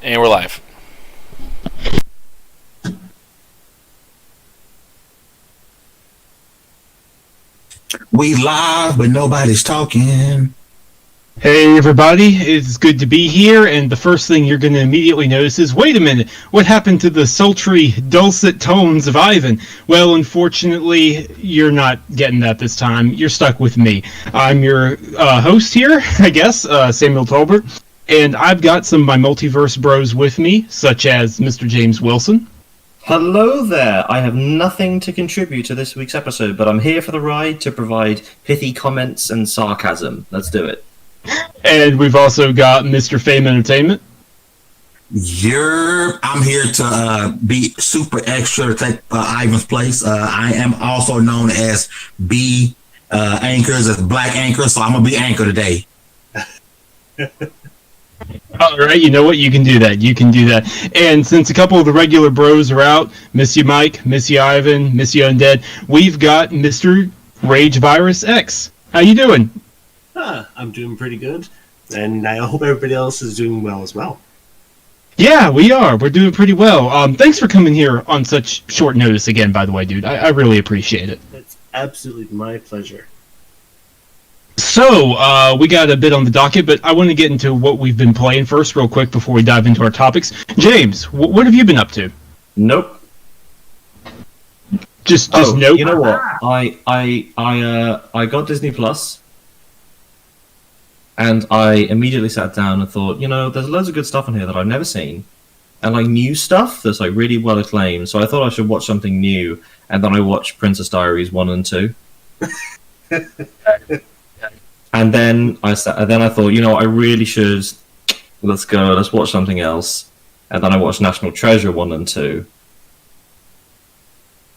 And we're live. We live, but nobody's talking. Hey everybody, it's good to be here, and the first thing you're going to immediately notice is, wait a minute, what happened to the sultry, dulcet tones of Ivan? Well, unfortunately, you're not getting that this time. You're stuck with me. I'm your host here, I guess, Samuel Tolbert, and I've got some of my Multiverse Bros with me, such as Mr. James Wilson. Hello there. I have nothing to contribute to this week's episode, but I'm here for the ride to provide pithy comments and sarcasm. Let's do it. And we've also got Mr. Fame Entertainment. I'm here to be super extra to take Ivan's place. I am also known as B Anchors, as Black Anchor, so I'm going to be Anchor today. All right, you know what? You can do that. You can do that. And since a couple of the regular bros are out, miss you Mike, miss you Ivan, miss you Undead, we've got Mr. Rage Virus X. How you doing? I'm doing pretty good, and I hope everybody else is doing well as well. Yeah, we are. We're doing pretty well. Thanks for coming here on such short notice again, by the way, dude. I really appreciate it. It's absolutely my pleasure. So, we got a bit on the docket, but I want to get into what we've been playing first real quick before we dive into our topics. James, what have you been up to? Nope. Just nope. You know what? I got Disney Plus. And I immediately sat down and thought, there's loads of good stuff on here that I've never seen. And, new stuff that's, really well acclaimed. So I thought I should watch something new. And then I watched Princess Diaries 1 and 2. And then I thought, I really should, let's watch something else. And then I watched National Treasure 1 and 2.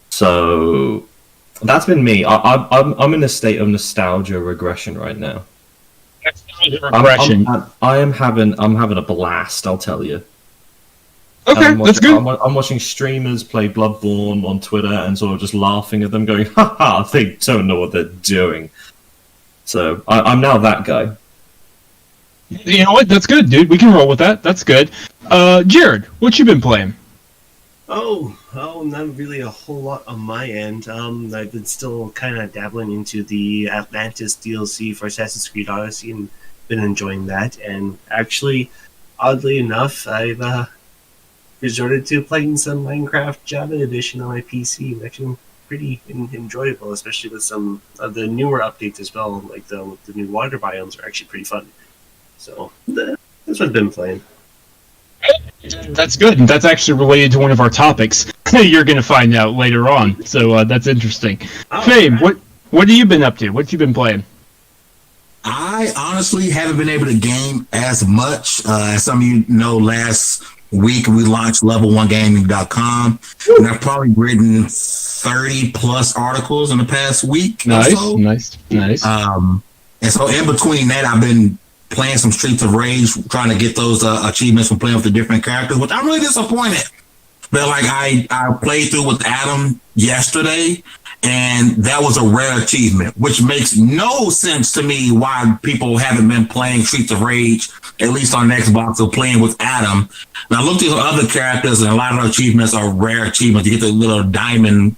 So that's been me. I'm in a state of nostalgia regression right now. I'm having a blast, I'll tell you. Okay, that's good. I'm watching streamers play Bloodborne on Twitter and sort of just laughing at them, going, "Ha, they don't know what they're doing." So I'm now that guy. You know what? That's good, dude. We can roll with that. That's good. Jared, what you been playing? Oh, not really a whole lot on my end. I've been still kind of dabbling into the Atlantis DLC for Assassin's Creed Odyssey and been enjoying that. And actually, oddly enough, I've resorted to playing some Minecraft Java Edition on my PC. It's actually pretty enjoyable, especially with some of the newer updates as well. Like the new water biomes are actually pretty fun. So that's what I've been playing. That's good, and that's actually related to one of our topics. You're going to find out later on, so that's interesting. Fame, right. what have you been up to? What have you been playing? I honestly haven't been able to game as much. As some of you know, last week we launched level1gaming.com, and I've probably written 30 plus articles in the past week. Nice, or so. nice. And so in between that, I've been playing some Streets of Rage, trying to get those achievements from playing with the different characters, which I'm really disappointed. But I played through with Adam yesterday, and that was a rare achievement, which makes no sense to me why people haven't been playing Streets of Rage, at least on Xbox, or playing with Adam. And I looked at other characters, and a lot of the achievements are rare achievements. You get the little diamond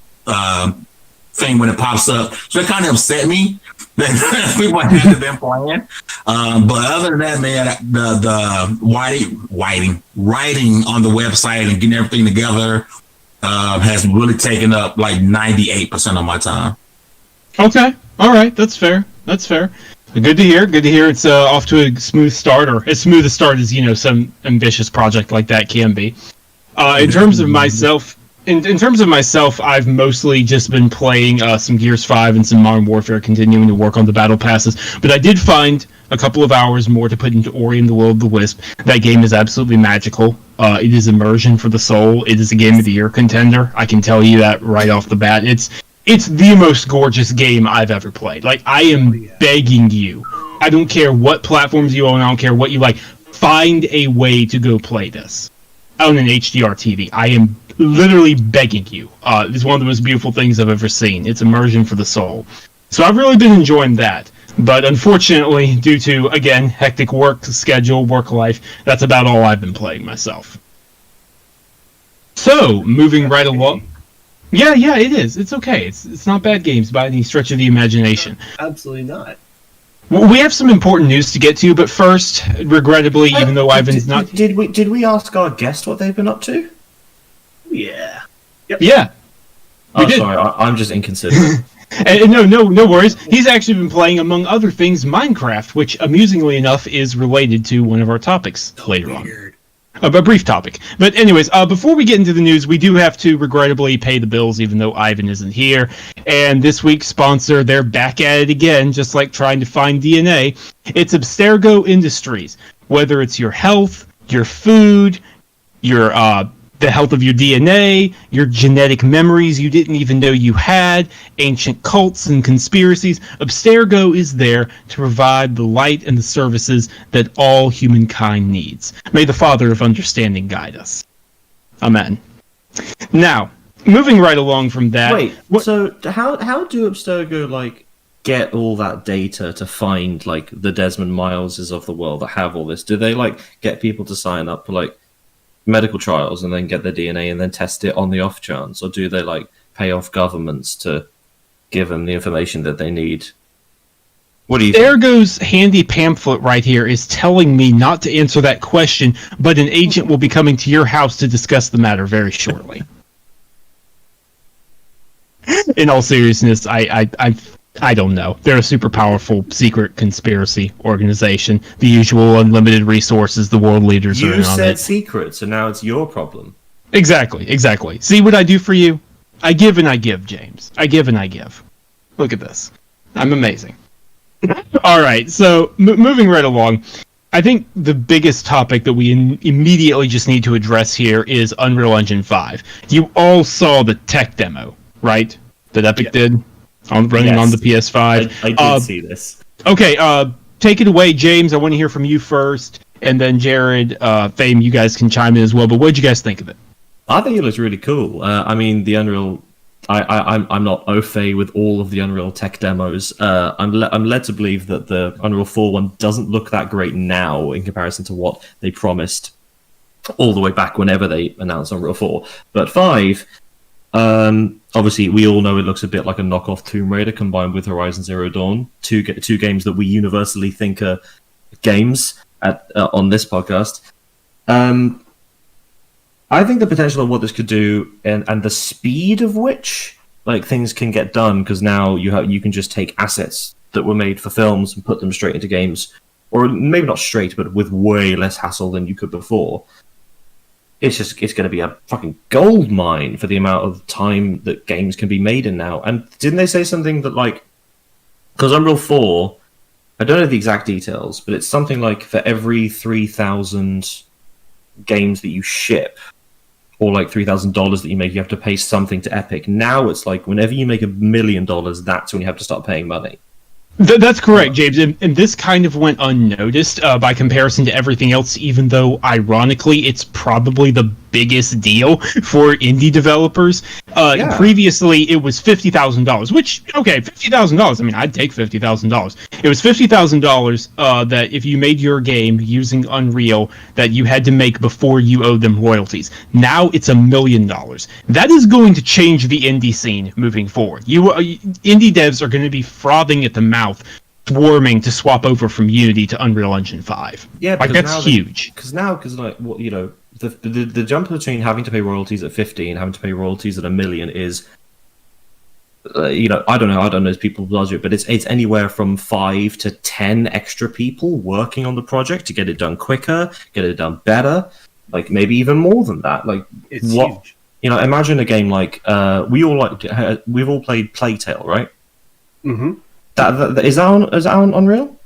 thing when it pops up. So it kind of upset me that people haven't been playing. But other than that, man, the writing on the website and getting everything together has really taken up like 98% of my time. Okay, all right, that's fair. Good to hear. It's off to a smooth start, or as smooth a start as some ambitious project like that can be. In terms of myself, I've mostly just been playing some Gears 5 and some Modern Warfare, continuing to work on the battle passes. But I did find a couple of hours more to put into Ori and the Will of the Wisp. That game is absolutely magical. It is immersion for the soul. It is a Game of the Year contender. I can tell you that right off the bat. It's the most gorgeous game I've ever played. Like, I am begging you. I don't care what platforms you own. I don't care what you like. Find a way to go play this on an HDR TV. I am literally begging you. It's one of the most beautiful things I've ever seen. It's immersion for the soul. So I've really been enjoying that. But unfortunately, due to, again, hectic work schedule, work life, that's about all I've been playing myself. So, moving right along. Yeah, it is. It's okay. It's not bad games by any stretch of the imagination. Absolutely not. Well, we have some important news to get to, but first, regrettably, even though Ivan's not... Did we ask our guest what they've been up to? Yeah. Yep. Yeah. Sorry, I'm just inconsiderate. And no worries. He's actually been playing, among other things, Minecraft, which, amusingly enough, is related to one of our topics later on. A brief topic. But anyways, before we get into the news, we do have to regrettably pay the bills, even though Ivan isn't here. And this week's sponsor, they're back at it again, just like trying to find DNA. It's Abstergo Industries. Whether it's your health, your food, your the health of your DNA, your genetic memories you didn't even know you had, ancient cults and conspiracies, Abstergo is there to provide the light and the services that all humankind needs. May the Father of Understanding guide us. Amen. Now, moving right along from that... Wait, so how do Abstergo, get all that data to find, the Desmond Mileses of the world that have all this? Do they, get people to sign up for, medical trials and then get their DNA and then test it on the off chance, or do they pay off governments to give them the information that they need? What do you think? Ergo's handy pamphlet right here is telling me not to answer that question, but an agent will be coming to your house to discuss the matter very shortly. In all seriousness, I don't know. They're a super powerful secret conspiracy organization. The usual unlimited resources, the world leaders are in on it. You said secret, so now it's your problem. Exactly. See what I do for you? I give and I give, James. I give and I give. Look at this. I'm amazing. All right, so moving right along, I think the biggest topic that we immediately just need to address here is Unreal Engine 5. You all saw the tech demo, right? That Epic did? Running on the PS5. I did see this. Okay, take it away, James. I want to hear from you first, and then Jared, Fame, you guys can chime in as well. But what did you guys think of it? I think it looks really cool. The Unreal. I'm not au fait with all of the Unreal tech demos. I'm led to believe that the Unreal 4 one doesn't look that great now in comparison to what they promised all the way back whenever they announced Unreal 4. But 5. Obviously, we all know it looks a bit like a knockoff Tomb Raider combined with Horizon Zero Dawn, two games that we universally think are games on this podcast. I think the potential of what this could do and the speed of which things can get done, because now you can just take assets that were made for films and put them straight into games, or maybe not straight, but with way less hassle than you could before. It's going to be a fucking gold mine for the amount of time that games can be made in now. And didn't they say something that because Unreal 4, I don't know the exact details, but it's something like for every 3,000 games that you ship, or $3,000 that you make, you have to pay something to Epic. Now it's whenever you make $1 million, that's when you have to start paying money. That's correct, James. And this kind of went unnoticed by comparison to everything else, even though, ironically, it's probably the biggest deal for indie developers. Previously, it was $50,000, which, okay, $50,000. I mean, I'd take $50,000. It was $50,000 that if you made your game using Unreal, that you had to make before you owed them royalties. Now it's $1 million. That is going to change the indie scene moving forward. Indie devs are going to be frothing at the mouth, swarming to swap over from Unity to Unreal Engine 5. Yeah, that's huge. Because the jump between having to pay royalties at 50 and having to pay royalties at $1 million is, I don't know if people budget, but it's anywhere from 5 to 10 extra people working on the project to get it done quicker, get it done better, maybe even more than that. It's huge. Imagine a game we've all played Plague Tale, right? Mm-hmm. Is that on Unreal?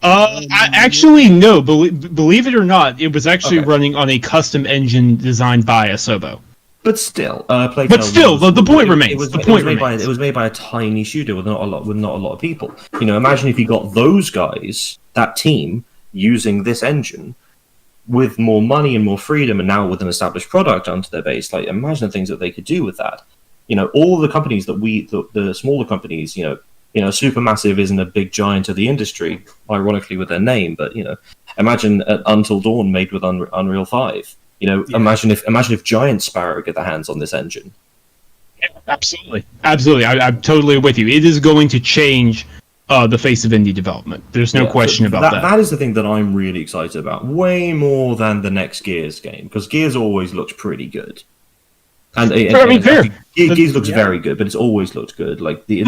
Actually, no. Believe it or not, it was actually running on a custom engine designed by Asobo. But still, Plague But Tale still, the point remains. It was made by a tiny studio with not a lot of people. Imagine if you got those guys, that team, using this engine with more money and more freedom, and now with an established product onto their base. Imagine the things that they could do with that. All the companies the smaller companies, Supermassive isn't a big giant of the industry, ironically with their name, but imagine Until Dawn made with Unreal 5. Imagine if Giant Sparrow get their hands on this engine. Yeah, absolutely. I'm totally with you. It is going to change the face of indie development. There's no question about that. That is the thing that I'm really excited about, way more than the next Gears game, because Gears always looks pretty good. Fair. Gears looks very good, but it's always looked good. Like the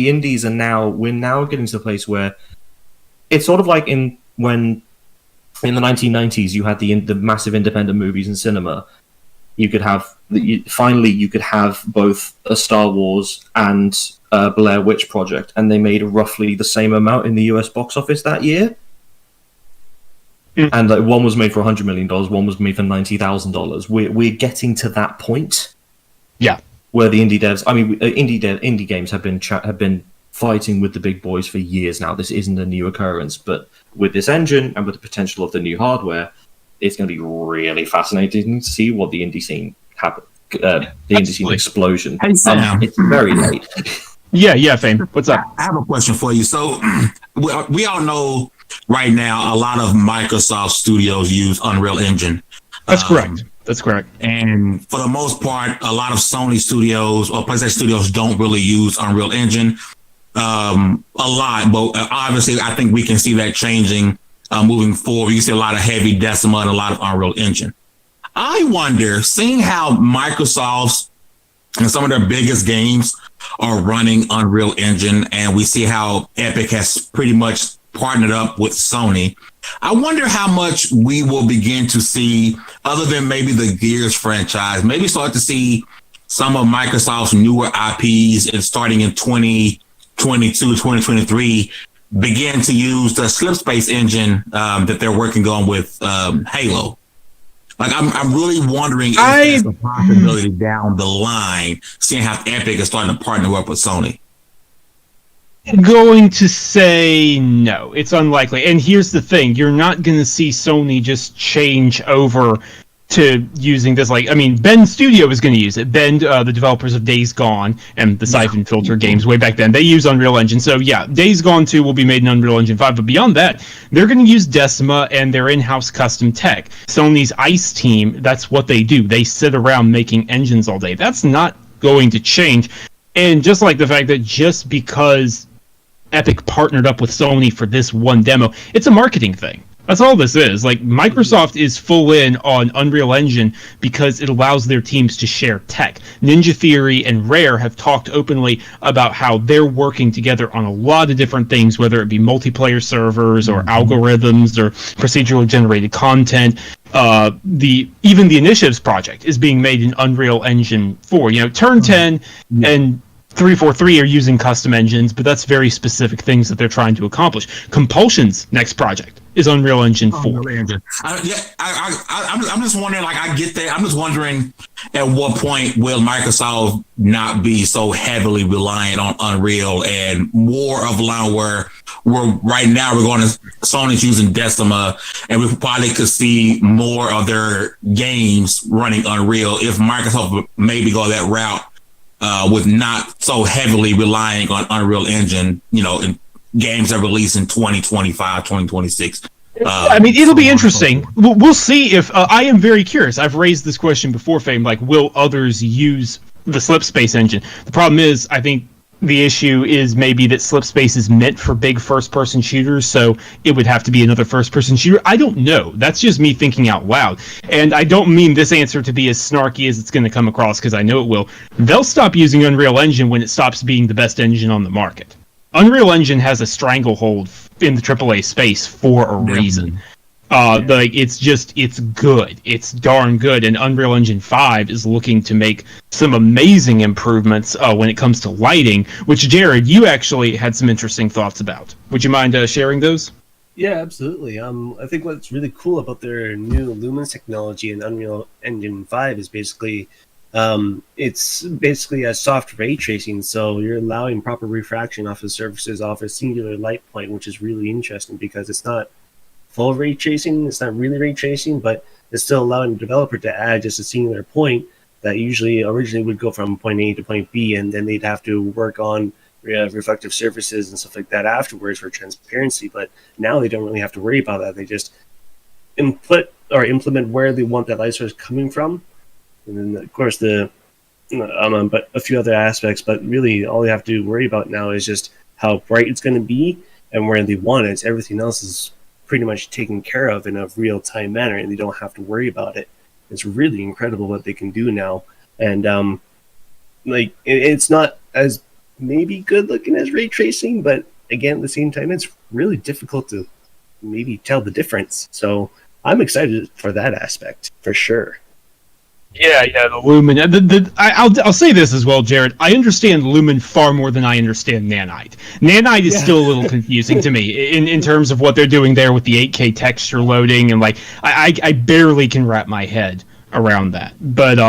indies are we're now getting to the place where it's sort of like when in the 1990s you had the massive independent movies in cinema. You could have both a Star Wars and a Blair Witch Project, and they made roughly the same amount in the US box office that year. And one was made for $100 million, one was made for $90,000. We're getting to that point, where the indie devs, indie games have been fighting with the big boys for years now. This isn't a new occurrence, but with this engine and with the potential of the new hardware, it's going to be really fascinating to see what the indie scene happen. The indie scene explosion. Hey, Sam. It's very late. Yeah, Fame. What's up? I have a question for you. So we all know right now a lot of Microsoft studios use Unreal Engine. That's correct. And for the most part, a lot of Sony studios or PlayStation studios don't really use Unreal Engine a lot. But obviously, I think we can see that changing moving forward. You see a lot of heavy Decima and a lot of Unreal Engine. I wonder, seeing how Microsoft's and some of their biggest games are running Unreal Engine, and we see how Epic has pretty much partnered up with Sony. I wonder how much we will begin to see, other than maybe the Gears franchise, maybe start to see some of Microsoft's newer IPs and starting in 2022, 2023, begin to use the Slipspace engine that they're working on with Halo. Like, I'm really wondering if there's a possibility down the line, seeing how Epic is starting to partner up with Sony. Going to say no. It's unlikely. And here's the thing. You're not going to see Sony just change over to using this. Bend Studio is going to use it. Bend, the developers of Days Gone and the Siphon Filter games way back then, they use Unreal Engine. So yeah, Days Gone 2 will be made in Unreal Engine 5. But beyond that, they're going to use Decima and their in-house custom tech. Sony's ICE team, that's what they do. They sit around making engines all day. That's not going to change. And just like the fact that just because Epic partnered up with Sony for this one demo, it's a marketing thing. That's all this is. Like, Microsoft is full in on Unreal Engine because it allows their teams to share tech. Ninja Theory and Rare have talked openly about how they're working together on a lot of different things, whether it be multiplayer servers or algorithms or procedurally generated content. Even the Initiatives project is being made in Unreal Engine 4. Turn 10 and 343 are using custom engines, but that's very specific things that they're trying to accomplish. Compulsion's next project is Unreal Engine 4. I'm just wondering, I get that. I'm just wondering at what point will Microsoft not be so heavily reliant on Unreal and more of a line where right now we're going to Sony's using Decima, and we probably could see more of their games running Unreal if Microsoft would maybe go that route. With not so heavily relying on Unreal Engine, in games that release in 2025, 2026. It'll be interesting. We'll see if... I am very curious. I've raised this question before, Fame, will others use the Slipspace engine? The problem is, I think the issue is maybe that Slipspace is meant for big first-person shooters, so it would have to be another first-person shooter. I don't know. That's just me thinking out loud. And I don't mean this answer to be as snarky as it's going to come across, because I know it will. They'll stop using Unreal Engine when it stops being the best engine on the market. Unreal Engine has a stranglehold in the AAA space for a reason. It's good. It's darn good. And Unreal Engine 5 is looking to make some amazing improvements when it comes to lighting, which, Jared, you actually had some interesting thoughts about. Would you mind sharing those? Yeah, absolutely. I think what's really cool about their new Lumens technology in Unreal Engine 5 is it's basically a soft ray tracing, so you're allowing proper refraction off of surfaces off a singular light point, which is really interesting because it's not full ray tracing, it's not really ray tracing, but it's still allowing the developer to add just a singular point that originally would go from point A to point B, and then they'd have to work on reflective surfaces and stuff like that afterwards for transparency. But now they don't really have to worry about that. They just implement where they want that light source coming from, and then of course but a few other aspects. But really, all they have to worry about now is just how bright it's going to be and where they want it. Everything else is pretty much taken care of in a real time manner, and they don't have to worry about it. It's really incredible what they can do now, and it's not as maybe good looking as ray tracing, but again, at the same time, it's really difficult to maybe tell the difference. So I'm excited for that aspect for sure. Yeah, the Lumen. I'll say this as well, Jared. I understand Lumen far more than I understand Nanite. Nanite is still a little confusing to me in terms of what they're doing there with the 8K texture loading, and I barely can wrap my head around that. But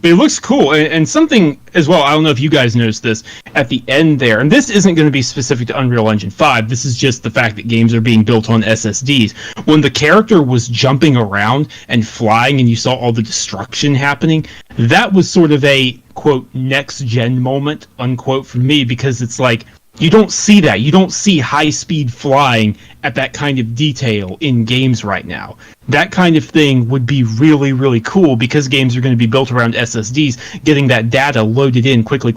it looks cool, and something as well. I don't know if you guys noticed this at the end there, and this isn't going to be specific to Unreal Engine 5. This is just the fact that games are being built on SSDs. When the character was jumping around and flying, and you saw all the destruction happening, that was sort of a quote next gen moment unquote for me, because it's like you don't see that. You don't see high speed flying at that kind of detail in games right now. That kind of thing would be really, really cool, because games are going to be built around SSDs, getting that data loaded in quickly,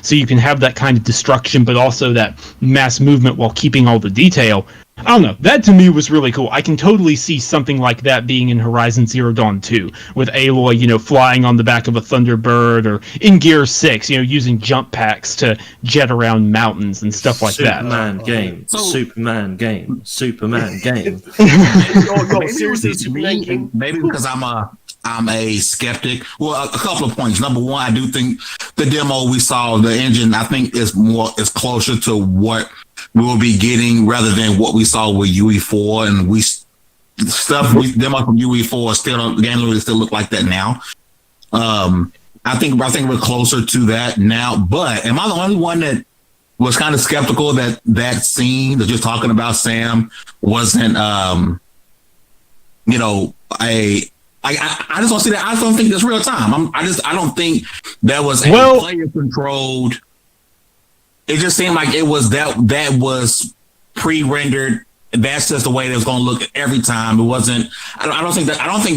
so you can have that kind of destruction, but also that mass movement while keeping all the detail. I don't know. That to me was really cool. I can totally see something like that being in Horizon Zero Dawn 2, with Aloy, flying on the back of a Thunderbird, or in Gear 6, using jump packs to jet around mountains and stuff like that. Superman game. Seriously, Superman game. Maybe because I'm a skeptic. Well, a couple of points. Number one, I do think the demo we saw, the engine, I think is closer to what we will be getting rather than what we saw with UE4, and demo from UE4 still the game still look like that now. I think we're closer to that now. But am I the only one that was kind of skeptical that scene that you're talking about, Sam, wasn't I just don't see that. I just don't think that's real time. I don't think that was player controlled. It just seemed like it was that was pre-rendered. That's just the way it was going to look every time. It wasn't. I don't think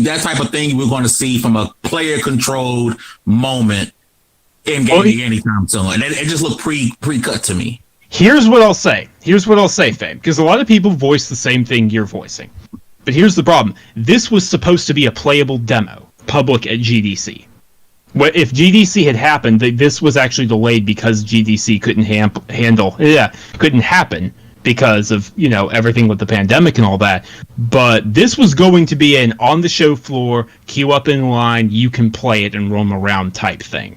that type of thing we're going to see from a player controlled moment in gaming anytime soon. And it just looked pre-cut to me. Here's what I'll say, Faye, because a lot of people voice the same thing you're voicing. But here's the problem. This was supposed to be a playable demo, public at GDC. If GDC had happened, this was actually delayed because GDC couldn't couldn't happen because of, everything with the pandemic and all that. But this was going to be an on-the-show floor, queue up in line, you can play it and roam around type thing.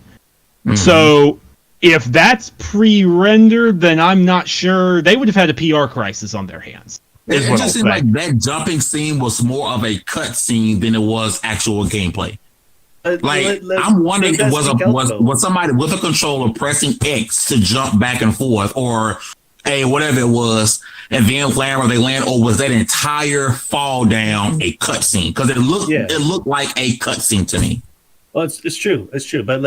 Mm-hmm. So if that's pre-rendered, then I'm not sure. They would have had a PR crisis on their hands. It just seemed like that jumping scene was more of a cut scene than it was actual gameplay. I'm wondering, was somebody with a controller pressing X to jump back and forth, or whatever it was, and then land where they land, or was that entire fall down a cutscene? Because it looked like a cutscene to me. Well, it's true, but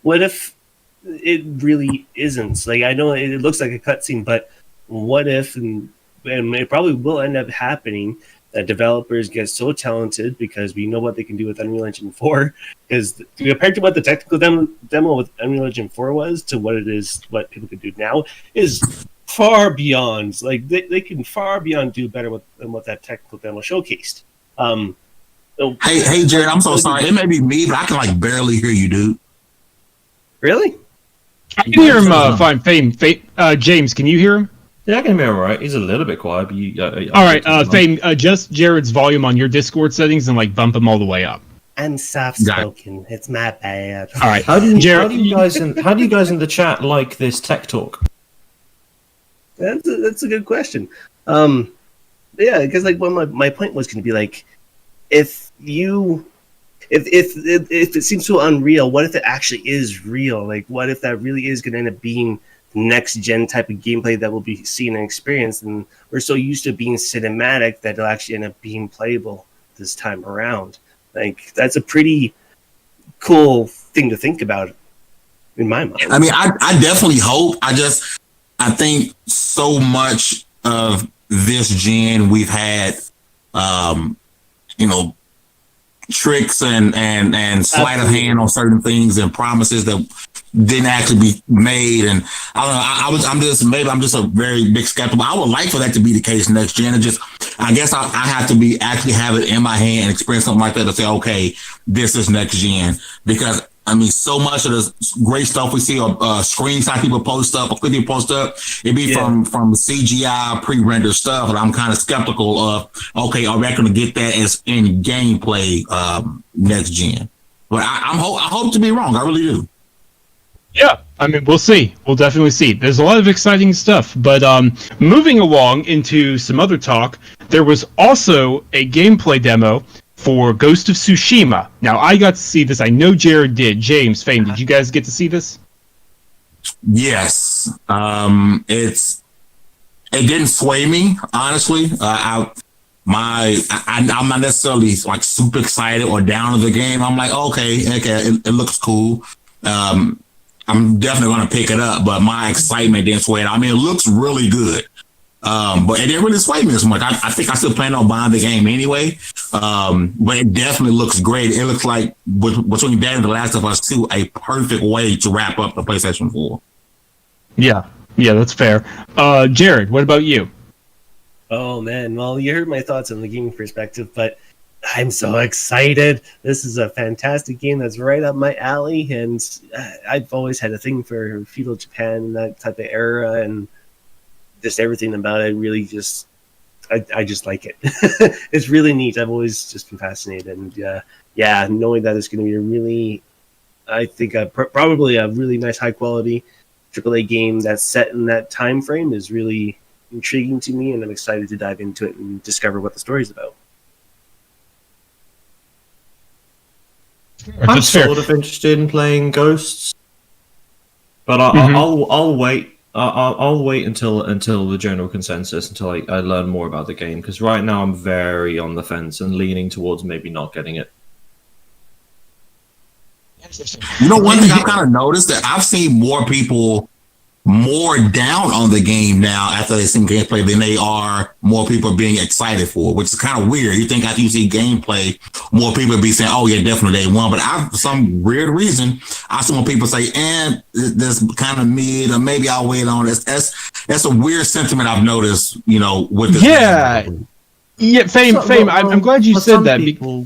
what if it really isn't? I know it looks like a cutscene, but what if, and it probably will end up happening, that developers get so talented because we know what they can do with Unreal Engine 4. Because compared to what the technical demo with Unreal Engine 4 was to what it is, what people can do now is far beyond. They can far beyond do better than what that technical demo showcased. Hey, Jared, I'm so sorry. It may be me, but I can barely hear you, dude. Really? I can hear him fine. James, can you hear him? Yeah, I can hear him all right. He's a little bit quiet, but all right, Fame, adjust Jared's volume on your Discord settings and bump him all the way up. I'm soft spoken. It's my bad. All right, how do you guys in the chat like this tech talk? That's a good question. Yeah, because my point was going to be if it seems so unreal, what if it actually is real? What if that really is going to end up being next gen type of gameplay that we'll be seeing and experienced, and we're so used to being cinematic that it'll actually end up being playable this time around. That's a pretty cool thing to think about. in my mind. I mean, I definitely hope. I think so much of this gen we've had, tricks and sleight of hand on certain things and promises that didn't actually be made. And I don't know. I'm just a very big skeptical. I would like for that to be the case next gen. And I guess I have to actually have it in my hand and experience something like that to say, okay, this is next gen. Because I mean, so much of the great stuff we see on screenshots people post up, or video post up, it be from CGI pre-rendered stuff, and I'm kind of skeptical of, okay, are we going to get that as in gameplay next gen? But I hope to be wrong. I really do. Yeah, I mean, we'll see. We'll definitely see. There's a lot of exciting stuff. But moving along into some other talk, there was also a gameplay demo for Ghost of Tsushima. Now, I got to see this. I know Jared did. James, Fame, did you guys get to see this? Yes. It didn't sway me, honestly. I'm not necessarily like super excited or down with the game. I'm like, okay, it looks cool. I'm definitely going to pick it up, but my excitement didn't sway it. I mean, it looks really good. But it didn't really sway me as much. I think I still plan on buying the game anyway. But it definitely looks great. It looks like between that and The Last of Us 2, a perfect way to wrap up the PlayStation 4. Yeah, that's fair. Jared, what about you? Oh man, well, you heard my thoughts on the gaming perspective, but I'm so excited. This is a fantastic game that's right up my alley, and I've always had a thing for feudal Japan and that type of era, and just everything about it really just, I just like it. It's really neat. I've always just been fascinated, and knowing that it's going to be a really, I think probably a really nice high quality AAA game that's set in that time frame is really intriguing to me, and I'm excited to dive into it and discover what the story's about. I'm sort of interested in playing Ghosts, but I'll wait. I'll wait until the general consensus, until I learn more about the game, because right now I'm very on the fence and leaning towards maybe not getting it. You know, one thing I've kind of noticed that I've seen more people more down on the game now after they've seen gameplay than they are more people being excited for it, which is kind of weird. You think after you see gameplay, more people be saying, oh yeah, definitely day one. But for some weird reason, I see more people say, this kind of mid, or maybe I'll wait on this. That's a weird sentiment I've noticed, with this. Yeah. Yeah, Fame. I'm glad you said that. People,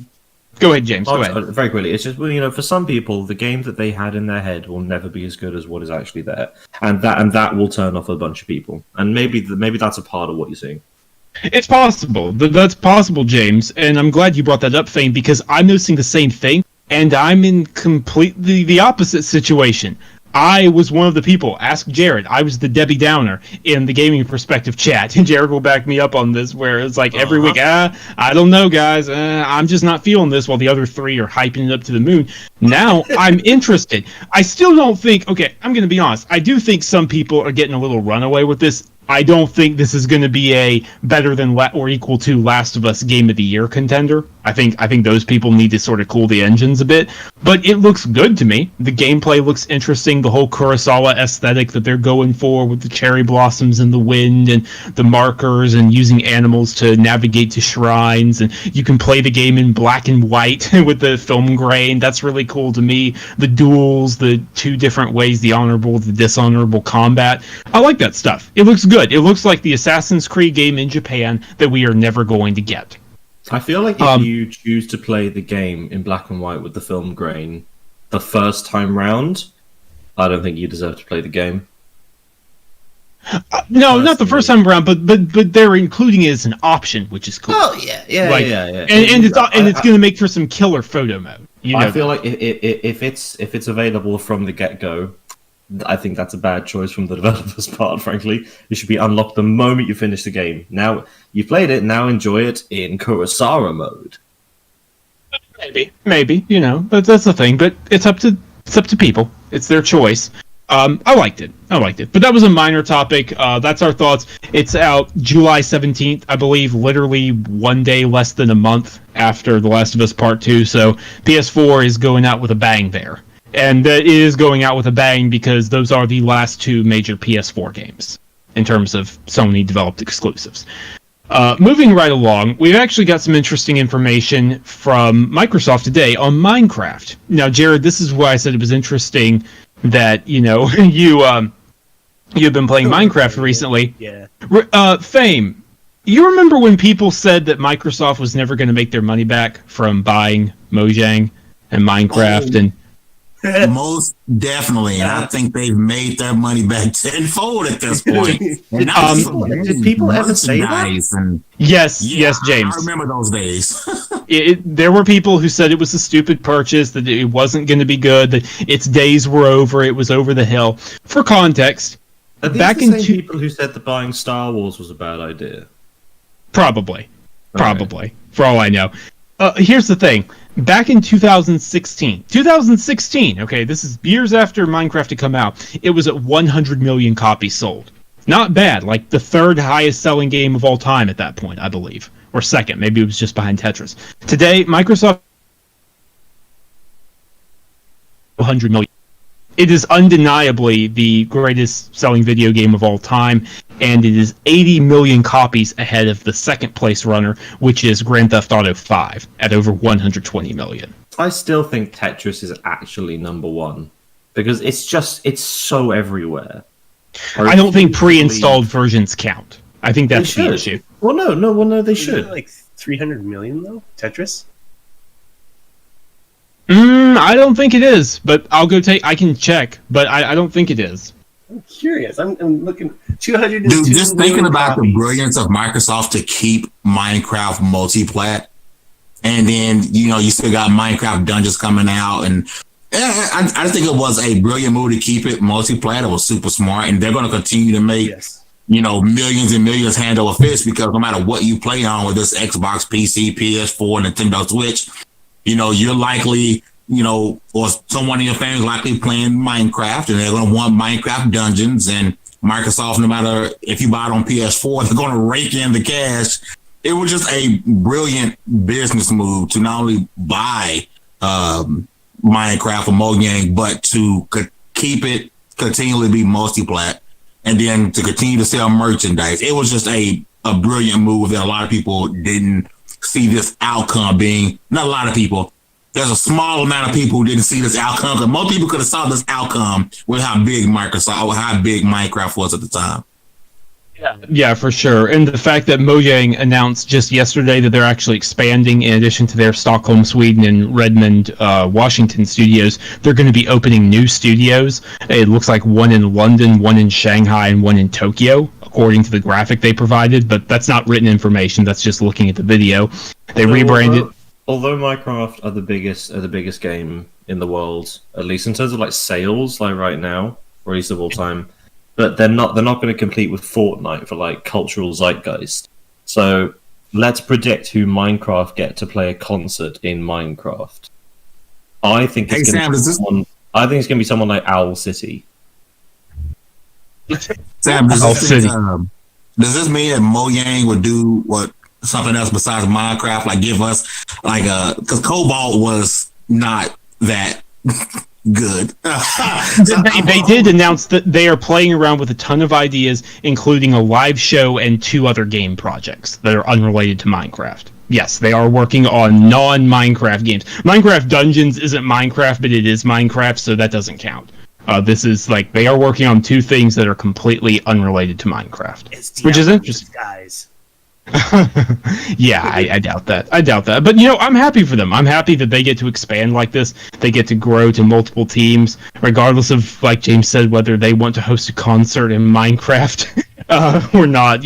go ahead, James. Go ahead. Very quickly, it's just, for some people, the game that they had in their head will never be as good as what is actually there, and that will turn off a bunch of people. And maybe that's a part of what you're seeing. It's possible. That's possible, James. And I'm glad you brought that up, Fame, because I'm noticing the same thing, and I'm in completely the opposite situation. I was one of the people. Ask Jared. I was the Debbie Downer in the gaming perspective chat, and Jared will back me up on this. Where it's like every week, I don't know, guys. I'm just not feeling this. While the other three are hyping it up to the moon. Now I'm interested. I still don't think. Okay, I'm going to be honest. I do think some people are getting a little runaway with this. I don't think this is going to be a better than or equal to Last of Us Game of the Year contender. I think those people need to sort of cool the engines a bit. But it looks good to me. The gameplay looks interesting. The whole Kurosawa aesthetic that they're going for with the cherry blossoms and the wind and the markers and using animals to navigate to shrines. And you can play the game in black and white with the film grain. That's really cool to me. The duels, the two different ways, the honorable, the dishonorable combat. I like that stuff. It looks good. It looks like the Assassin's Creed game in Japan that we are never going to get. I feel like if you choose to play the game in black and white with the film grain the first time round, I don't think you deserve to play the game. No, not the first time around, but they're including it as an option, which is cool. Oh yeah. And it's going to make for some killer photo mode. I feel like if it's available from the get go, I think that's a bad choice from the developer's part, frankly. It should be unlocked the moment you finish the game. Now, you played it, now enjoy it in Kurosawa mode. Maybe, that's the thing, but it's up to people. It's their choice. I liked it. But that was a minor topic. That's our thoughts. It's out July 17th, I believe, literally one day less than a month after The Last of Us Part 2, so PS4 is going out with a bang there. And that is going out with a bang because those are the last two major PS4 games in terms of Sony-developed exclusives. Moving right along, we've actually got some interesting information from Microsoft today on Minecraft. Now, Jared, this is why I said it was interesting that, you've been playing Minecraft recently. Yeah. Fame, you remember when people said that Microsoft was never going to make their money back from buying Mojang and Minecraft and Most definitely, and I think they've made their money back tenfold at this point. Did people ever say that? Yes, James. I remember those days. There were people who said it was a stupid purchase, that it wasn't going to be good, that its days were over, it was over the hill. For context, Are these back the in same people who said that buying Star Wars was a bad idea? Probably, for all I know. Here's the thing. Back in 2016, okay, this is years after Minecraft had come out, it was at 100 million copies sold. Not bad, like the third highest selling game of all time at that point, I believe. Or second, maybe it was just behind Tetris. Today, Microsoft 100 million. It is undeniably the greatest selling video game of all time, and it is 80 million copies ahead of the second place runner, which is Grand Theft Auto 5 at over 120 million. I still think Tetris is actually number one because it's so everywhere. I don't think pre-installed versions count. I think that's the issue. Well, no, they should. Like 300 million though, Tetris. I don't think it is, but I can check, but I don't think it is. I'm curious. I'm looking. 200. Dude, just thinking about the brilliance of Microsoft to keep Minecraft multi-plat, and then you still got Minecraft Dungeons coming out, and I think it was a brilliant move to keep it multi-plat. It was super smart, and they're going to continue to make millions and millions hand over fist because no matter what you play on with this Xbox, PC, PS4, Nintendo Switch, you're likely, or someone in your family is likely playing Minecraft, and they're going to want Minecraft Dungeons. And Microsoft, no matter if you buy it on PS4, they're going to rake in the cash. It was just a brilliant business move to not only buy Minecraft or Mojang, but to keep it continually be multi-plat, and then to continue to sell merchandise. It was just a brilliant move that a lot of people didn't see this outcome being. Not a lot of people. There's a small amount of people who didn't see this outcome. Because most people could have saw this outcome with how big Minecraft was at the time. Yeah, for sure. And the fact that Mojang announced just yesterday that they're actually expanding, in addition to their Stockholm, Sweden, and Redmond, Washington studios, they're going to be opening new studios. It looks like one in London, one in Shanghai, and one in Tokyo, according to the graphic they provided. But that's not written information. That's just looking at the video. They rebranded. Although Minecraft are the biggest game in the world, at least in terms of like sales, like right now, or at least of all time. But they're not going to compete with Fortnite for like cultural zeitgeist. So let's predict who Minecraft get to play a concert in Minecraft. I think it's going to be someone like Owl City. Sam, does this mean that Mojang would do something else besides Minecraft? Like give us because Cobalt was not that good. They did announce that they are playing around with a ton of ideas, including a live show and 2 other game projects that are unrelated to Minecraft. Yes, they are working on non-Minecraft games. Minecraft Dungeons isn't Minecraft, but it is Minecraft, so that doesn't count. This is they are working on 2 things that are completely unrelated to Minecraft, which is interesting. Guys. Yeah, I doubt that. But I'm happy for them. I'm happy that they get to expand like this. They get to grow to multiple teams, regardless of, like James said, whether they want to host a concert in Minecraft or not.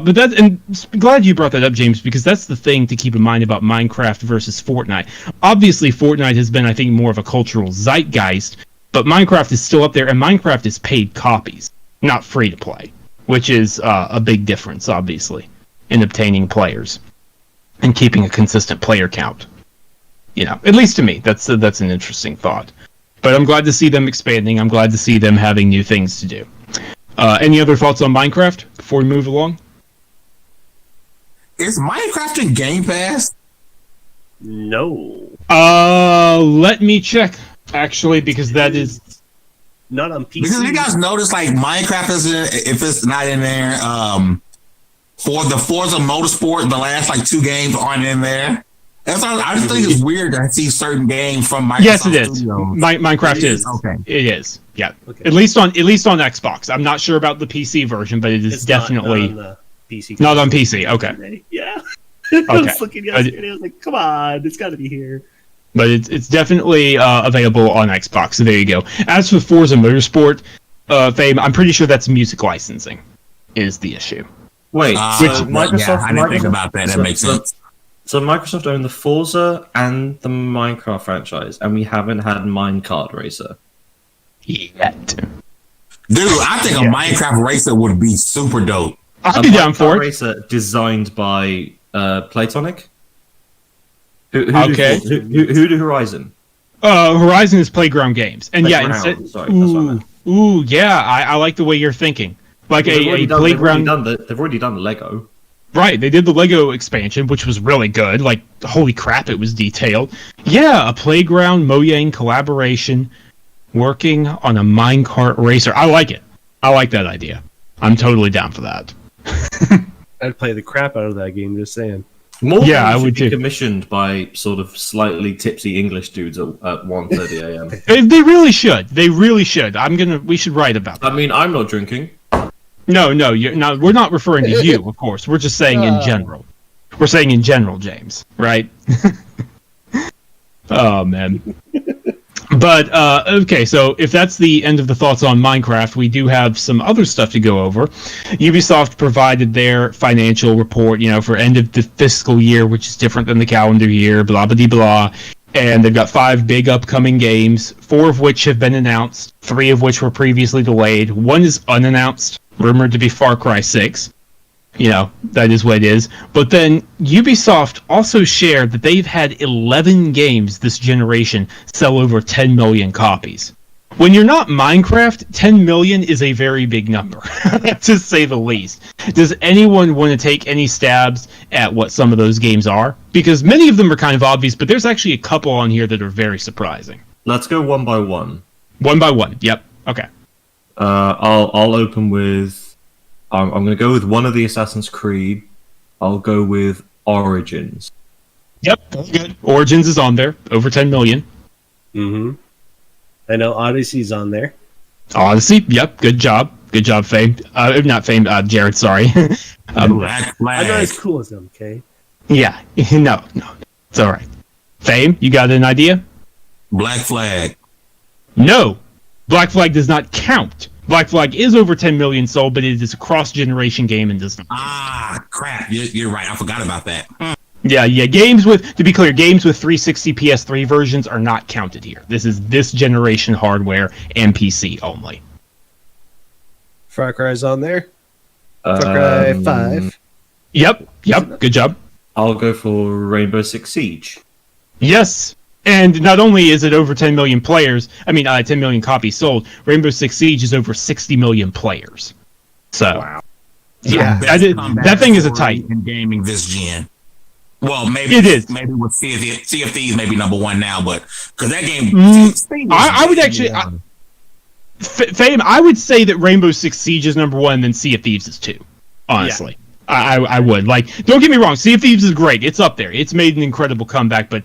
But I'm glad you brought that up, James, because that's the thing to keep in mind about Minecraft versus Fortnite. Obviously, Fortnite has been, I think, more of a cultural zeitgeist, but Minecraft is still up there, and Minecraft is paid copies, not free to play, which is a big difference, obviously, in obtaining players and keeping a consistent player count. At least to me, that's an interesting thought. But I'm glad to see them expanding. I'm glad to see them having new things to do. Any other thoughts on Minecraft before we move along? Is Minecraft in Game Pass? No. Let me check. Actually, because that is not on PC. Because you guys notice, like, Minecraft is if it's not in there. For the Forza Motorsport, the last like 2 games aren't in there. I just think it's weird to see certain games from Microsoft. Yes, it is. Studios. Minecraft is. Okay. It is. Yeah. Okay. At least on Xbox. I'm not sure about the PC version, but it is It's definitely not on the PC. not on PC. Okay. Yeah. I Okay. was looking yesterday. I was like, come on, it's got to be here. But it's definitely available on Xbox. So there you go. As for Forza Motorsport, Fame, I'm pretty sure that's music licensing is the issue. Wait, so Microsoft? Yeah, I didn't think Microsoft- about that. That makes sense. So Microsoft own the Forza and the Minecraft franchise, and we haven't had Minecart Racer. Yet. Dude, I think a Minecraft racer would be super dope. I'd A be down Minecraft for it. Racer designed by Playtonic. Who Okay. do Horizon? Horizon is Playground Games, and yeah, Playground, instead, sorry, that's what I meant. yeah, I like the way you're thinking. Like a Playground. They've already done the Lego. Right, they did the Lego expansion, which was really good. Like, holy crap, it was detailed. Yeah, a Playground Mojang collaboration working on a minecart racer. I like it. I like that idea. I'm totally down for that. I'd play the crap out of that game, just saying. More Yeah, I should would be too. commissioned by sort of slightly tipsy English dudes at 1:30 a.m. They really should. They really should. We should write about that. I mean, I'm not drinking. No, you're not. We're not referring to you, of course. We're just saying in general. We're saying in general, James. Right? Oh man. But okay, so if that's the end of the thoughts on Minecraft, we do have some other stuff to go over. Ubisoft provided their financial report, for end of the fiscal year, which is different than the calendar year. Blah blah blah. And they've got 5 big upcoming games, 4 of which have been announced, 3 of which were previously delayed. 1 is unannounced, rumored to be Far Cry 6. That is what it is. But then Ubisoft also shared that they've had 11 games this generation sell over 10 million copies. When you're not Minecraft, 10 million is a very big number, to say the least. Does anyone want to take any stabs at what some of those games are? Because many of them are kind of obvious, but there's actually a couple on here that are very surprising. Let's go one by one. One by one. Yep. Okay. I'll open with. I'm going to go with one of the Assassin's Creed. I'll go with Origins. Yep. Good. Origins is on there. Over 10 million. Mm-hmm. I know Odyssey's on there. Odyssey. Yep. Good job. Good job, Fame. Not Fame. Jared. Sorry. Black I'm not Flag. as cool as them, okay? Yeah. No. It's all right. Fame. You got an idea? Black Flag. No. Black Flag does not count. Black Flag is over 10 million sold, but it is a cross-generation game and does not. Ah, crap. You're right. I forgot about that. Yeah. To be clear, games with 360 PS3 versions are not counted here. This is this generation hardware and PC only. Far Cry's on there. Far Cry 5. Yep. Good job. I'll go for Rainbow Six Siege. Yes. And not only is it over 10 million players, 10 million copies sold, Rainbow Six Siege is over 60 million players. So, Wow. yeah, Best that thing is a story tight. in gaming this gen. Well, maybe It is. Maybe with Sea of Thieves, maybe number 1 now, but because that game, I would actually, Fame, I would say that Rainbow Six Siege is number 1, and then Sea of Thieves is 2. Honestly, I would. Don't get me wrong, Sea of Thieves is great. It's up there. It's made an incredible comeback, but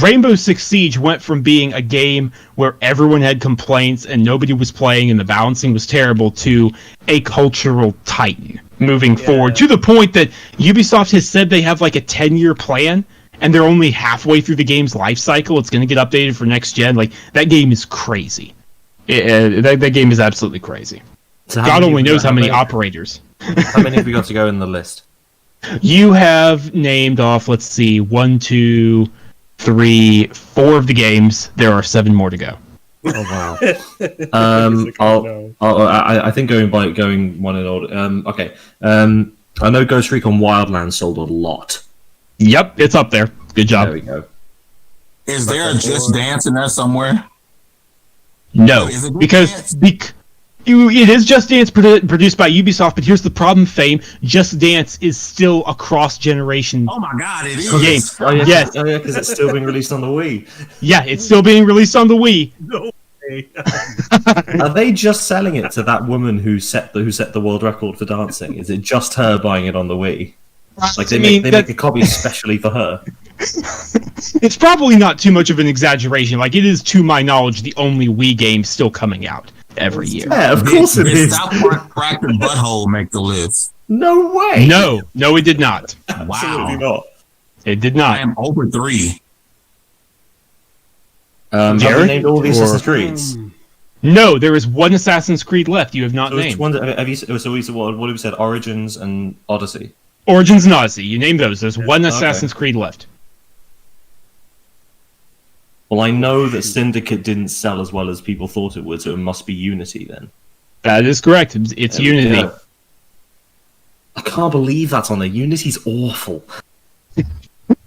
Rainbow Six Siege went from being a game where everyone had complaints and nobody was playing and the balancing was terrible to a cultural titan moving forward, to the point that Ubisoft has said they have like a 10-year plan and they're only halfway through the game's life cycle. It's going to get updated for next gen. That game is crazy. That game is absolutely crazy. So God only knows how many operators. How many have we got to go in the list? You have named off, let's see, 1, 2, 3, 4 of the games. There are 7 more to go. Oh wow. I think going one in order. Okay. I know Ghost Recon Wildlands sold a lot. Yep, it's up there. Good job. There we go. is there a Just Dance in there somewhere? No, Is it because It is Just Dance produced by Ubisoft, but here's the problem, Fame. Just Dance is still a cross-generation Oh my God, it is. game. Oh, yeah, Yes. because it's still being released on the Wii. Yeah, it's still being released on the Wii. No way. Are they just selling it to that woman who set the world record for dancing? Is it just her buying it on the Wii? Like they make a copy especially for her. It's probably not too much of an exaggeration. Like, it is, to my knowledge, the only Wii game still coming out every year. Yeah, of course it Did is. South Park Cracked and Butthole make the list? No way. No, it did not. Absolutely Wow. not. It did I not. am over 3. Have they Jared, named all the or- Assassin's Creeds? No, there is one Assassin's Creed left. You have not So which named. ones have you? So what have we said? Origins and Odyssey. Origins and Odyssey. You name those. There's one Okay. Assassin's Creed left. Well, I know that Syndicate didn't sell as well as people thought it would, so it must be Unity then. That is correct. It's There we Unity. go. I can't believe that's on there. Unity's awful.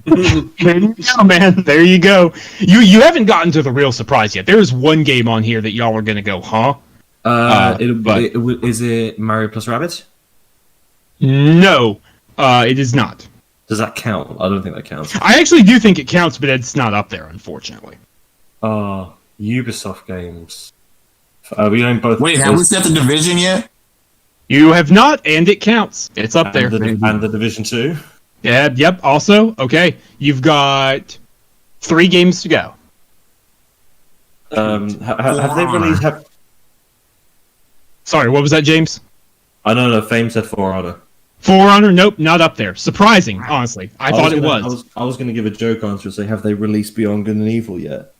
There you go, man. There you go. You haven't gotten to the real surprise yet. There is one game on here that y'all are gonna go, huh? Is it Mario plus Rabbids? No, it is not. Does that count? I don't think that counts. I actually do think it counts, but it's not up there, unfortunately. Ubisoft games. We own both. Wait, have we set the division yet? You have not, and it counts. It's up there. And the Division 2. Yeah, yep. Also, okay, you've got 3 games to go. Have they released? Sorry, what was that, James? I don't know. Fame said For Honor. For Honor, nope, not up there. Surprising, honestly. I thought it was. I was going to give a joke answer and say, have they released Beyond Good and Evil yet?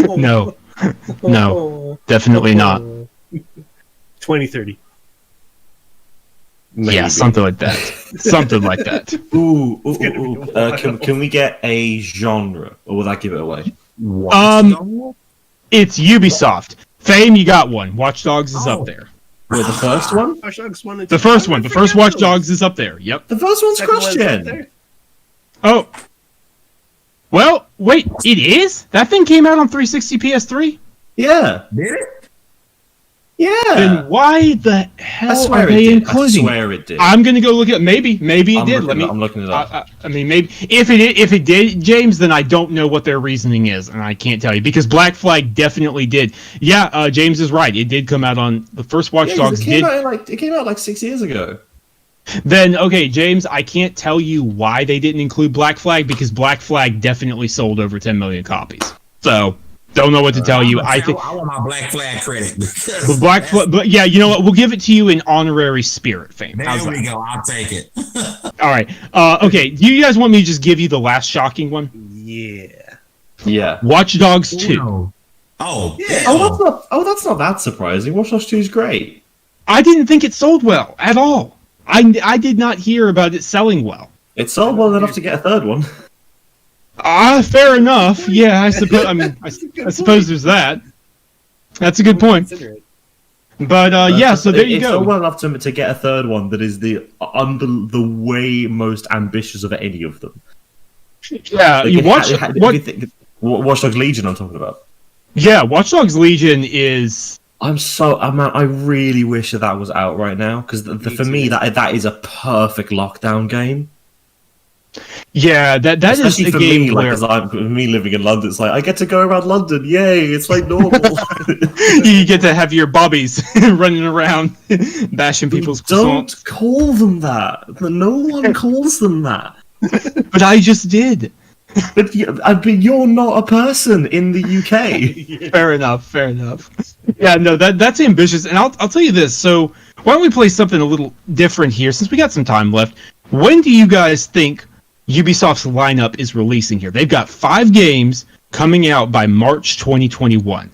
No, no, definitely not. 2030. Maybe. Yeah, something like that. Something like that. Ooh. Can we get a genre, or will that give it away? It's Ubisoft. Fame, you got one. Watch Dogs is up there. Wait, the first one? Watch Dogs 1 and The 2. first one. The first Watch Dogs is up there. Yep. The first one's Second one's up cross-gen. there. Oh. Well, wait, it is? That thing came out on 360 PS3? Yeah. Did it? Yeah. Then why the I hell swear are it they did. including I swear it did. I'm gonna go look at maybe it did. I'm looking it up. I mean, maybe if it did, James, then I don't know what their reasoning is, and I can't tell you because Black Flag definitely did. Yeah, James is right. It did come out on the first Watch Dogs. It came out like 6 years ago. Then okay, James, I can't tell you why they didn't include Black Flag because Black Flag definitely sold over 10 million copies. So don't know what to tell you. I think I want my Black Flag credit. but yeah, you know what? We'll give it to you in honorary spirit, Fame. How's There we that? go. I'll take it. All right. Okay. Do you guys want me to just give you the last shocking one? Yeah. Yeah. Watch Dogs 2. No. Oh, Yeah. That's not that surprising. Watch Dogs 2 is great. I didn't think it sold well at all. I did not hear about it selling well. It sold well enough to get a third one. Fair enough. Yeah, I suppose. I mean, I suppose there's that. That's a good point. Consider it. But yeah, so there you It's go. sold well enough to get a third one that is the way most ambitious of any of them. Yeah, you watch. Watch Dogs Legion. I'm talking about. Yeah, Watch Dogs Legion is. I really wish that was out right now because for me that is a perfect lockdown game. Yeah, that is Especially a for game me, where me living in London, it's like I get to go around London. Yay! It's like normal. you get to have your bobbies running around, bashing people's Don't croissants. call them that. No one calls them that. But I just did. But you're not a person in the UK. Fair enough. Yeah, no, that's ambitious. And I'll tell you this. So why don't we play something a little different here since we got some time left? When do you guys think Ubisoft's lineup is releasing here? They've got 5 games coming out by March 2021.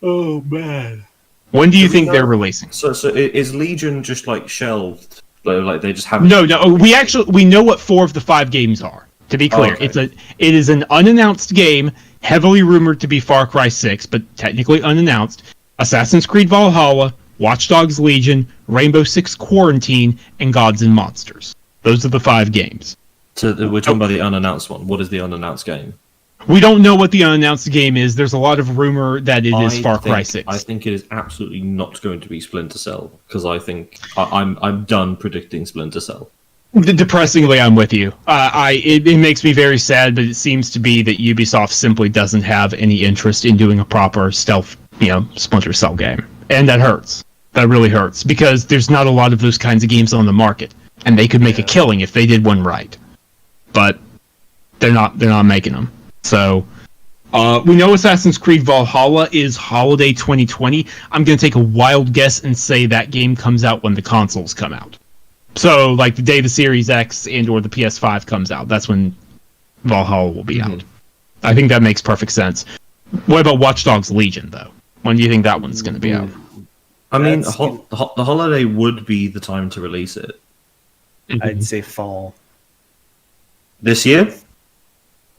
Oh, man. When do you think they're releasing? So is Legion just like shelved? Like they just haven't? No. We know what 4 of the 5 games are. To be clear, okay. it is an unannounced game, heavily rumored to be Far Cry 6, but technically unannounced. Assassin's Creed Valhalla, Watch Dogs Legion, Rainbow Six Quarantine, and Gods and Monsters. Those are the 5 games. So we're talking about the unannounced one. What is the unannounced game? We don't know what the unannounced game is. There's a lot of rumor that it is Far Cry 6. I think it is absolutely not going to be Splinter Cell, because I think I'm done predicting Splinter Cell. Depressingly, I'm with you. It makes me very sad, but it seems to be that Ubisoft simply doesn't have any interest in doing a proper stealth, Splinter Cell game, and that hurts. That really hurts because there's not a lot of those kinds of games on the market, and they could make a killing if they did one right. But they're not making them. So we know Assassin's Creed Valhalla is holiday 2020. I'm going to take a wild guess and say that game comes out when the consoles come out. So, like the day the Series X and or the PS5 comes out, that's when Valhalla will be out. I think that makes perfect sense. What about Watch Dogs Legion, though? When do you think that one's going to be out? I mean, the holiday would be the time to release it. I'd say fall. This year?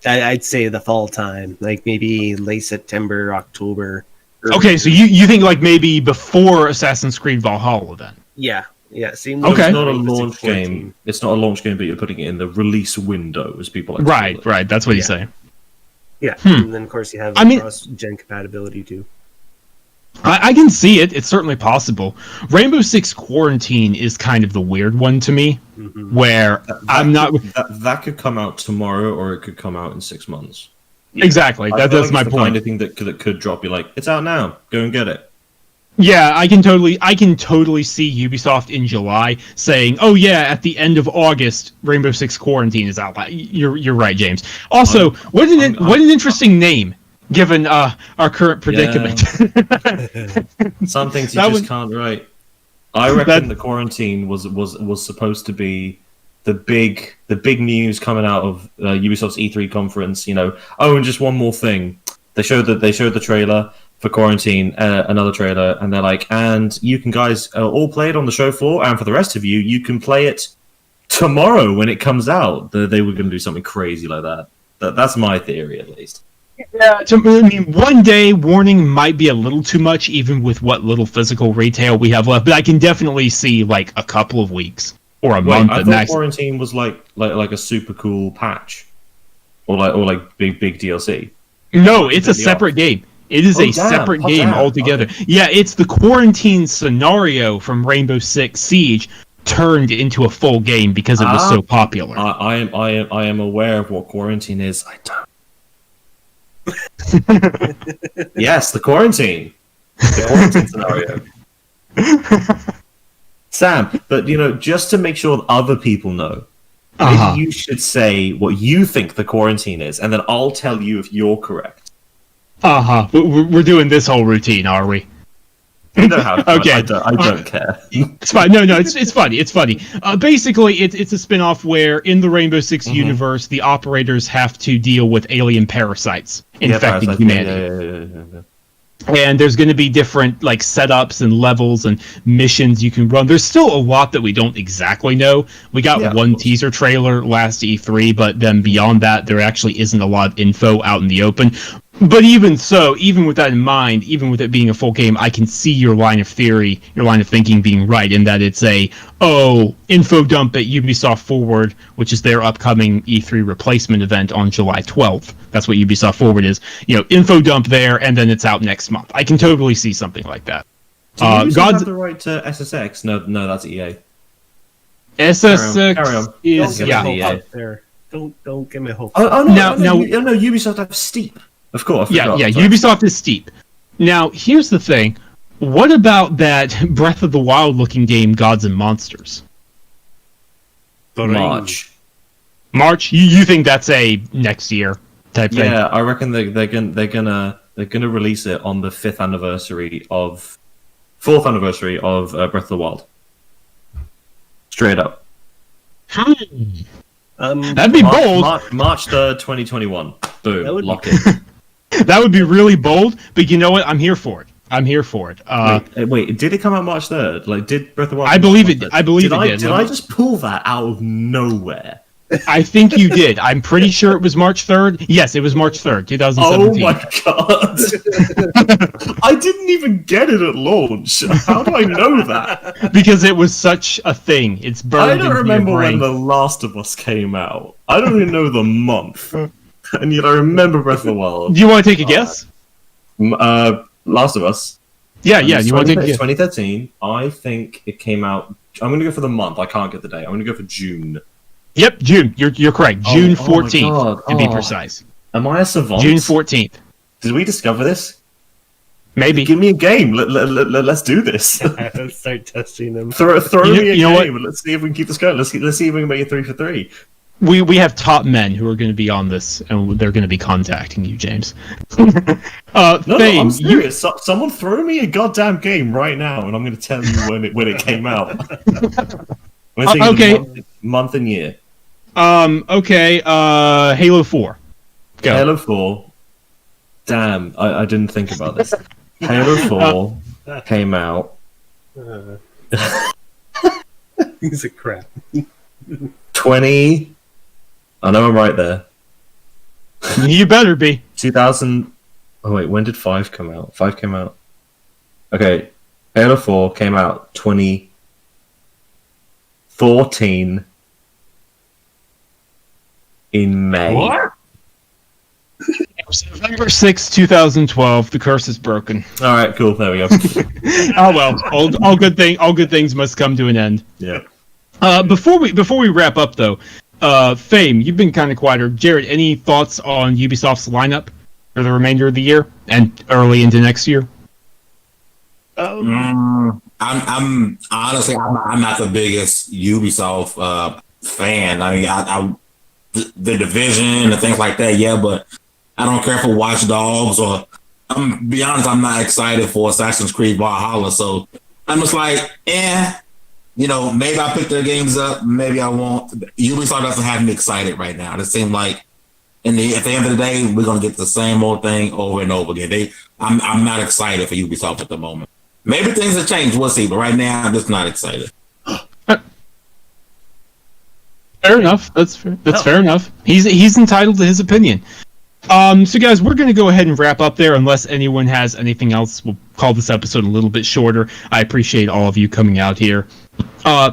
I'd say the fall time, like maybe late September, October. Okay, so you think like maybe before Assassin's Creed Valhalla, then? Yeah. Same. Okay. It's not a launch game. It's not a launch game, but you're putting it in the release window, as people like to call it. Right. That's what you say. Yeah, and then of course you have cross-gen compatibility too. I can see it. It's certainly possible. Rainbow Six Quarantine is kind of the weird one to me, where I'm not. That could come out tomorrow, or it could come out in 6 months. Exactly. That's my point. The kind of thing that could drop you like, it's out now. Go and get it. Yeah, I can totally see Ubisoft in July saying, "Oh yeah, at the end of August, Rainbow Six Quarantine is out." You're right, James. Also, what an interesting name given our current predicament. Yeah. Some things you just can't write. I reckon the Quarantine was supposed to be the big news coming out of Ubisoft's E3 conference. Oh, and just one more thing, they showed the trailer for Quarantine, another trailer, and they're like, and you can guys all play it on the show floor, and for the rest of you, you can play it tomorrow when it comes out. They were going to do something crazy like that. That's my theory, at least. Yeah, I mean, 1 day warning might be a little too much, even with what little physical retail we have left, but I can definitely see, like, a couple of weeks, or a month I at thought max. Quarantine was like a super cool patch, or like big DLC. No, it's a separate game. It is a separate game altogether. Okay. Yeah, it's the Quarantine scenario from Rainbow Six Siege turned into a full game because it was so popular. I am aware of what Quarantine is. I don't. Yes, the Quarantine. The Quarantine scenario. Sam, but just to make sure that other people know, maybe you should say what you think the Quarantine is, and then I'll tell you if you're correct. We're doing this whole routine, are we? You know how? Okay. I don't care. It's fine. No, it's funny. It's funny. Basically, it's a spin-off where in the Rainbow Six universe, the operators have to deal with alien parasites infecting humanity. Yeah. And there's going to be different setups and levels and missions you can run. There's still a lot that we don't exactly know. We got one teaser trailer last E3, but then beyond that, there actually isn't a lot of info out in the open. But even so, even with that in mind, even with it being a full game, I can see your line of theory, your line of thinking being right in that it's info dump at Ubisoft Forward, which is their upcoming E3 replacement event on July 12th. That's what Ubisoft Forward is. Info dump there, and then it's out next month. I can totally see something like that. Do Ubisoft have the right to SSX? No, that's EA. SSX Carry on. is EA. There. Don't give me hope. Oh no, Ubisoft have Steep. Of course. Ubisoft is Steep. Now, here's the thing. What about that Breath of the Wild looking game, Gods and Monsters? March. You think that's a next year type thing? Yeah, I reckon they're gonna release it on the 4th anniversary of Breath of the Wild. Straight up. That'd be bold. March 3rd, 2021. Boom. Lock it. That would be really bold, but you know what? I'm here for it. Wait, did it come out March 3rd? Did Breath of the Wild? I believe it. Did Did I just pull that out of nowhere? I think you did. I'm pretty sure it was March 3rd. Yes, it was March 3rd, 2017. Oh my god! I didn't even get it at launch. How do I know that? Because it was such a thing. It's burned. I don't remember when The Last of Us came out. I don't even know the month. and yet I remember Breath of the Wild. Do you want to take a guess? Last of Us. Yeah. You want to take a guess? 2013. I think it came out. I'm going to go for the month. I can't get the date. I'm going to go for June. Yep, June. You're correct. June 14th, to be precise. Am I a savant? June 14th. Did we discover this? Maybe. Give me a game. Let's do this. Let's start testing them. Throw me a game. And let's see if we can keep this going. Let's see if we can make it 3 for 3. We have top men who are going to be on this, and they're going to be contacting you, James. Fame, I'm serious. Someone throw me a goddamn game right now, and I'm going to tell you when it came out. Okay. Month and year. Okay. Halo 4. Go. Halo 4. Damn, I didn't think about this. Halo 4 came out. He's a crap. 20. I know I'm right there. You better be. 2000. Oh wait, when did 5 come out? 5 came out. Okay, Halo 4 came out 2014 in May. What? November 6, 2012. The curse is broken. All right, cool. There we go. Oh well, all good things must come to an end. Yeah. Before we wrap up though, Fame, you've been kind of quieter. Jared, any thoughts on Ubisoft's lineup for the remainder of the year and early into next year? I'm honestly, I'm not the biggest Ubisoft fan. I mean, the Division and things like that, yeah, but I don't care for Watch Dogs or, be honest, I'm not excited for Assassin's Creed Valhalla. So I'm just like, maybe I'll pick their games up, maybe I won't. Ubisoft doesn't have me excited right now. It seems like at the end of the day, we're gonna get the same old thing over and over again. I'm not excited for Ubisoft at the moment. Maybe things have changed, we'll see, but right now I'm just not excited. Fair enough. That's fair enough. He's entitled to his opinion. So guys, we're going to go ahead and wrap up there unless anyone has anything else. We'll call this episode a little bit shorter. I appreciate all of you coming out here.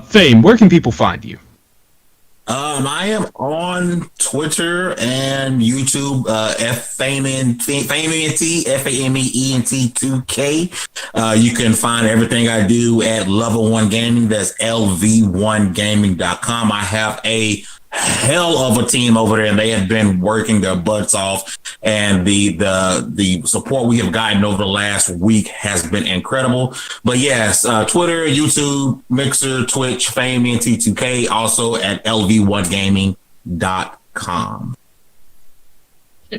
Fame, where can people find you? I am on Twitter and YouTube, FameEnt 2K. You can find everything I do at Level 1 Gaming. That's lv1gaming.com. I have a hell of a team over there, and they have been working their butts off. And the support we have gotten over the last week has been incredible. But yes, Twitter, YouTube, Mixer, Twitch, FameEnt 2K, also at lv1gaming.com.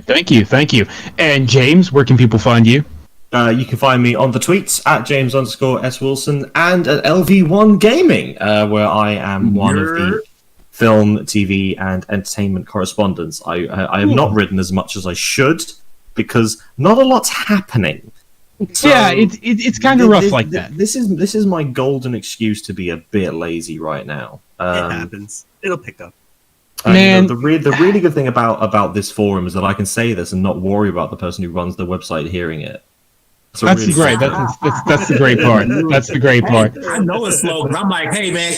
Thank you. And James, where can people find you? You can find me on the tweets at James_S Wilson and at LV1 Gaming, where I am one of the film, TV, and entertainment correspondents. I have not written as much as I should because not a lot's happening. So yeah, it's kind of rough like that. This is my golden excuse to be a bit lazy right now. It happens. It'll pick up. Man, the really good thing about this forum is that I can say this and not worry about the person who runs the website hearing it. So that's really great. That's the great part. That's the great part. I know it's slow because I'm like, hey man,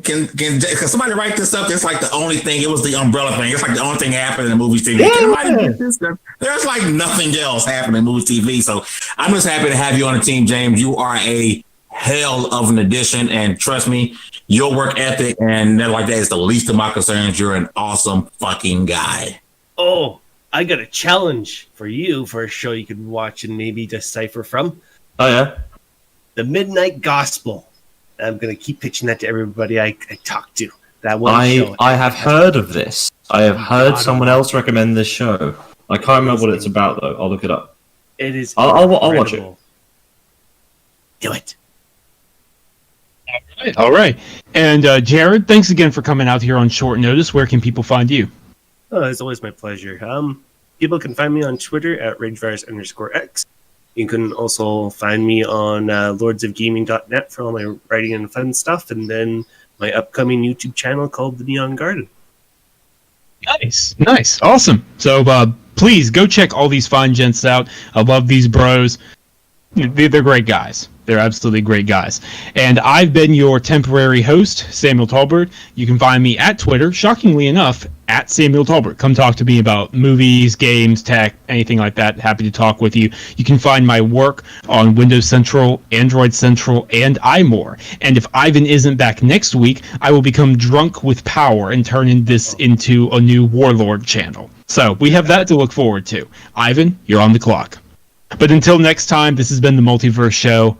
can somebody write this up? It's like the only thing. It was the umbrella thing. It's like the only thing happening in movie TV. Can somebody get this stuff? There's like nothing else happening in movie TV. So I'm just happy to have you on the team, James. You are a hell of an addition, and trust me, your work ethic and that like that is the least of my concerns. You're an awesome fucking guy. Oh, I got a challenge for you for a show you could watch and maybe decipher from. Oh, yeah? The Midnight Gospel. I'm going to keep pitching that to everybody I talk to. That one show. I have heard of this. I have heard someone else recommend this show. I can't remember what it's about, though. I'll look it up. It is I'll watch it. Do it. All right. And Jared, thanks again for coming out here on short notice. Where can people find you? Oh, it's always my pleasure. People can find me on Twitter at RageVirus_X. You can also find me on lordsofgaming.net for all my writing and fun stuff, and then my upcoming YouTube channel called The Neon Garden. Nice. Awesome. So please go check all these fine gents out. I love these bros. They're great guys. They're absolutely great guys. And I've been your temporary host, Samuel Tolbert. You can find me at Twitter, shockingly enough, at Samuel Tolbert. Come talk to me about movies, games, tech, anything like that. Happy to talk with you. You can find my work on Windows Central, Android Central, and iMore. And if Ivan isn't back next week, I will become drunk with power and turn this into a new Warlord channel. So we have that to look forward to. Ivan, you're on the clock. But until next time, this has been the Multiverse Show.